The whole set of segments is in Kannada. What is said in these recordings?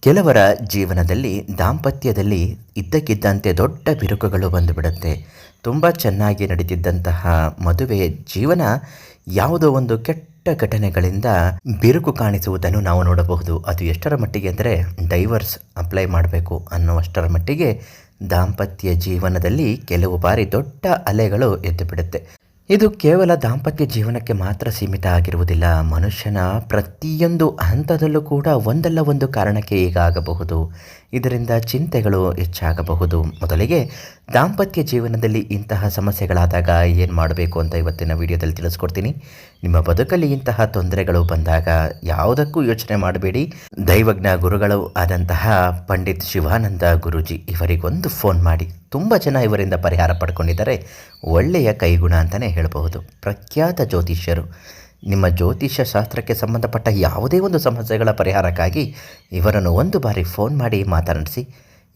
ಕೆಲವರ ಜೀವನದಲ್ಲಿ ದಾಂಪತ್ಯದಲ್ಲಿ ಇದ್ದಕ್ಕಿದ್ದಂತೆ ದೊಡ್ಡ ಬಿರುಕುಗಳು ಬಂದುಬಿಡುತ್ತೆ. ತುಂಬ ಚೆನ್ನಾಗಿ ನಡೀತಿದ್ದಂತಹ ಮದುವೆ ಜೀವನ ಯಾವುದೋ ಒಂದು ಕೆಟ್ಟ ಘಟನೆಗಳಿಂದ ಬಿರುಕು ಕಾಣಿಸುವುದನ್ನು ನಾವು ನೋಡಬಹುದು. ಅದು ಎಷ್ಟರ ಮಟ್ಟಿಗೆ ಅಂದರೆ ಡೈವರ್ಸ್ ಅಪ್ಲೈ ಮಾಡಬೇಕು ಅನ್ನುವಷ್ಟರ ಮಟ್ಟಿಗೆ ದಾಂಪತ್ಯ ಜೀವನದಲ್ಲಿ ಕೆಲವು ಬಾರಿ ದೊಡ್ಡ ಅಲೆಗಳು ಎದ್ದು ಬಿಡುತ್ತೆ. ಇದು ಕೇವಲ ದಾಂಪತ್ಯ ಜೀವನಕ್ಕೆ ಮಾತ್ರ ಸೀಮಿತ ಆಗಿರುವುದಿಲ್ಲ. ಮನುಷ್ಯನ ಪ್ರತಿಯೊಂದು ಹಂತದಲ್ಲೂ ಕೂಡ ಒಂದಲ್ಲ ಒಂದು ಕಾರಣಕ್ಕೆ ಹೀಗಾಗಬಹುದು. ಇದರಿಂದ ಚಿಂತೆಗಳು ಹೆಚ್ಚಾಗಬಹುದು. ಮೊದಲಿಗೆ ದಾಂಪತ್ಯ ಜೀವನದಲ್ಲಿ ಇಂತಹ ಸಮಸ್ಯೆಗಳಾದಾಗ ಏನು ಮಾಡಬೇಕು ಅಂತ ಇವತ್ತಿನ ವಿಡಿಯೋದಲ್ಲಿ ತಿಳಿಸ್ಕೊಡ್ತೀನಿ. ನಿಮ್ಮ ಬದುಕಲ್ಲಿ ಇಂತಹ ತೊಂದರೆಗಳು ಬಂದಾಗ ಯಾವುದಕ್ಕೂ ಯೋಚನೆ ಮಾಡಬೇಡಿ. ದೈವಜ್ಞ ಗುರುಗಳು ಆದಂತಹ ಪಂಡಿತ್ ಶಿವಾನಂದ ಗುರೂಜಿ ಇವರಿಗೊಂದು ಫೋನ್ ಮಾಡಿ. ತುಂಬ ಜನ ಇವರಿಂದ ಪರಿಹಾರ ಪಡ್ಕೊಂಡಿದ್ದಾರೆ. ಒಳ್ಳೆಯ ಕೈಗುಣ ಅಂತಲೇ ಹೇಳಬಹುದು. ಪ್ರಖ್ಯಾತ ಜ್ಯೋತಿಷ್ಯರು. ನಿಮ್ಮ ಜ್ಯೋತಿಷ್ಯ ಶಾಸ್ತ್ರಕ್ಕೆ ಸಂಬಂಧಪಟ್ಟ ಯಾವುದೇ ಒಂದು ಸಮಸ್ಯೆಗಳ ಪರಿಹಾರಕ್ಕಾಗಿ ಇವರನ್ನು ಒಂದು ಬಾರಿ ಫೋನ್ ಮಾಡಿ ಮಾತನಾಡಿಸಿ.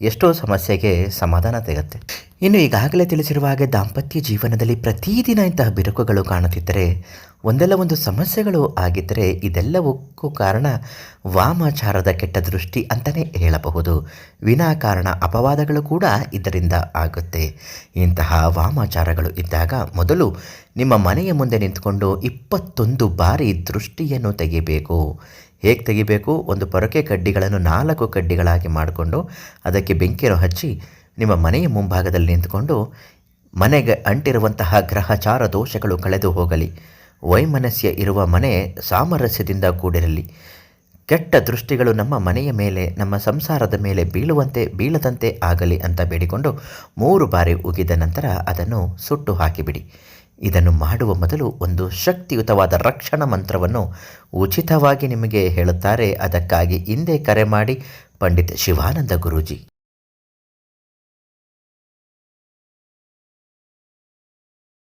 ಎಷ್ಟೋ ಸಮಸ್ಯೆಗೆ ಸಮಾಧಾನ ಸಿಗುತ್ತೆ. ಇನ್ನು ಈಗಾಗಲೇ ತಿಳಿಸಿರುವ ಹಾಗೆ ದಾಂಪತ್ಯ ಜೀವನದಲ್ಲಿ ಪ್ರತಿದಿನ ಇಂತಹ ಬಿರುಕುಗಳು ಕಾಣುತ್ತಿದ್ದರೆ, ಒಂದಲ್ಲ ಒಂದು ಸಮಸ್ಯೆಗಳು ಆಗಿದ್ದರೆ ಇದೆಲ್ಲವಕ್ಕೂ ಕಾರಣ ವಾಮಾಚಾರದ ಕೆಟ್ಟ ದೃಷ್ಟಿ ಅಂತಲೇ ಹೇಳಬಹುದು. ವಿನಾಕಾರಣ ಅಪವಾದಗಳು ಕೂಡ ಇದರಿಂದ ಆಗುತ್ತೆ. ಇಂತಹ ವಾಮಾಚಾರಗಳು ಇದ್ದಾಗ ಮೊದಲು ನಿಮ್ಮ ಮನೆಯ ಮುಂದೆ ನಿಂತುಕೊಂಡು 21 ಬಾರಿ ದೃಷ್ಟಿಯನ್ನು ತೆಗಿಬೇಕು. ಹೇಗೆ ತೆಗಿಬೇಕು? ಒಂದು ಪೊರಕೆ ಕಡ್ಡಿಗಳನ್ನು 4 ಕಡ್ಡಿಗಳಾಗಿ ಮಾಡಿಕೊಂಡು ಅದಕ್ಕೆ ಬೆಂಕಿಯನ್ನು ಹಚ್ಚಿ ನಿಮ್ಮ ಮನೆಯ ಮುಂಭಾಗದಲ್ಲಿ ನಿಂತುಕೊಂಡು, ಮನೆಗೆ ಅಂಟಿರುವಂತಹ ಗ್ರಹಚಾರ ದೋಷಗಳು ಕಳೆದು ಹೋಗಲಿ, ವೈಮನಸ್ಯ ಇರುವ ಮನೆ ಸಾಮರಸ್ಯದಿಂದ ಕೂಡಿರಲಿ, ಕೆಟ್ಟ ದೃಷ್ಟಿಗಳು ನಮ್ಮ ಮನೆಯ ಮೇಲೆ, ನಮ್ಮ ಸಂಸಾರದ ಮೇಲೆ ಬೀಳದಂತೆ ಆಗಲಿ ಅಂತ ಬೇಡಿಕೊಂಡು 3 ಬಾರಿ ಉಗಿದ ನಂತರ ಅದನ್ನು ಸುಟ್ಟು ಹಾಕಿಬಿಡಿ. ಇದನ್ನು ಮಾಡುವ ಮೊದಲು ಒಂದು ಶಕ್ತಿಯುತವಾದ ರಕ್ಷಣಾ ಮಂತ್ರವನ್ನು ಉಚಿತವಾಗಿ ನಿಮಗೆ ಹೇಳುತ್ತಾರೆ. ಅದಕ್ಕಾಗಿ ಹಿಂದೆ ಕರೆ ಮಾಡಿ ಪಂಡಿತ್ ಶಿವಾನಂದ ಗುರೂಜಿ.